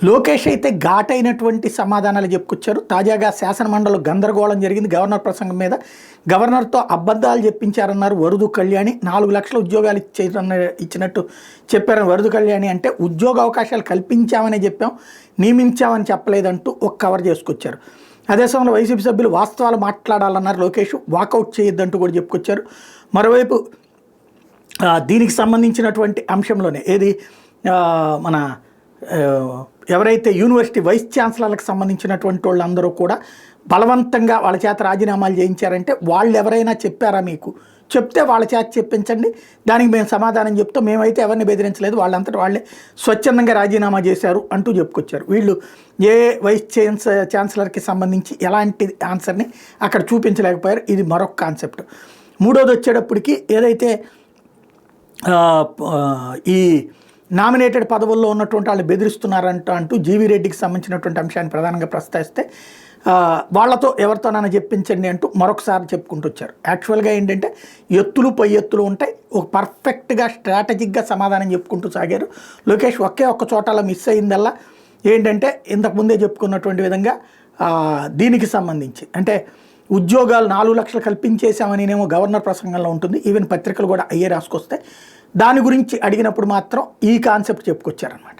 లోకేష్ అయితే ఘాటైనటువంటి సమాధానాలు చెప్పుకొచ్చారు. తాజాగా శాసనమండలిలో గందరగోళం జరిగింది గవర్నర్ ప్రసంగం మీద. గవర్నర్తో అబద్ధాలు చెప్పించారన్నారు వరదు కళ్యాణి. 4 లక్షల ఉద్యోగాలు ఇచ్చినట్టు చెప్పారని వరదు కళ్యాణి అంటే ఉద్యోగ అవకాశాలు కల్పించామని చెప్పాం, నియమించామని చెప్పలేదంటూ ఒక కవర్ చేసుకొచ్చారు. అదే సమయంలో వైసీపీ సభ్యులు వాస్తవాలు మాట్లాడాలన్నారు లోకేష్, వాకౌట్ చేయొద్దంటూ కూడా చెప్పుకొచ్చారు. మరోవైపు దీనికి సంబంధించినటువంటి అంశంలోనే ఏది మన ఎవరైతే యూనివర్సిటీ వైస్ ఛాన్సలర్లకు సంబంధించినటువంటి వాళ్ళందరూ కూడా బలవంతంగా వాళ్ళ చేత రాజీనామాలు చేయించారంటే వాళ్ళు ఎవరైనా చెప్పారా మీకు? చెప్తే వాళ్ళ చేత చెప్పించండి, దానికి మేము సమాధానం చెప్తాం, మేమైతే ఎవరిని బెదిరించలేదు, వాళ్ళంతటా వాళ్ళే స్వచ్ఛందంగా రాజీనామా చేశారు అంటూ చెప్పుకొచ్చారు. వీళ్ళు ఏ వైస్ ఛాన్సలర్కి సంబంధించి ఎలాంటి ఆన్సర్ని అక్కడ చూపించలేకపోయారు. ఇది మరొక కాన్సెప్ట్. మూడోది వచ్చేటప్పటికి ఏదైతే ఈ నామినేటెడ్ పదవుల్లో ఉన్నటువంటి వాళ్ళు బెదిరిస్తున్నారంటూ జీవీ రెడ్డికి సంబంధించినటువంటి అంశాన్ని ప్రధానంగా ప్రస్తావిస్తే వాళ్ళతో ఎవరితోనైనా చెప్పించండి అంటూ మరొకసారి చెప్పుకుంటూ వచ్చారు. యాక్చువల్గా ఏంటంటే ఎత్తులు పై ఎత్తులు ఉంటాయి, ఒక పర్ఫెక్ట్గా స్ట్రాటజిక్గా సమాధానం చెప్పుకుంటూ సాగారు. లోకేష్ ఒక్క చోటలో మిస్ అయిందల్లా ఏంటంటే ఇంతకుముందే చెప్పుకున్నటువంటి విధంగా దీనికి సంబంధించి అంటే ఉద్యోగాలు 4 లక్షలు కల్పించేశామనినేమో గవర్నర్ ప్రసంగంలో ఉంటుంది, ఈవెన్ పత్రికలు కూడా అయ్యే రాసుకొస్తే దాని గురించి అడిగినప్పుడు మాత్రం ఈ కాన్సెప్ట్ చెప్పుకొచ్చారనమాట.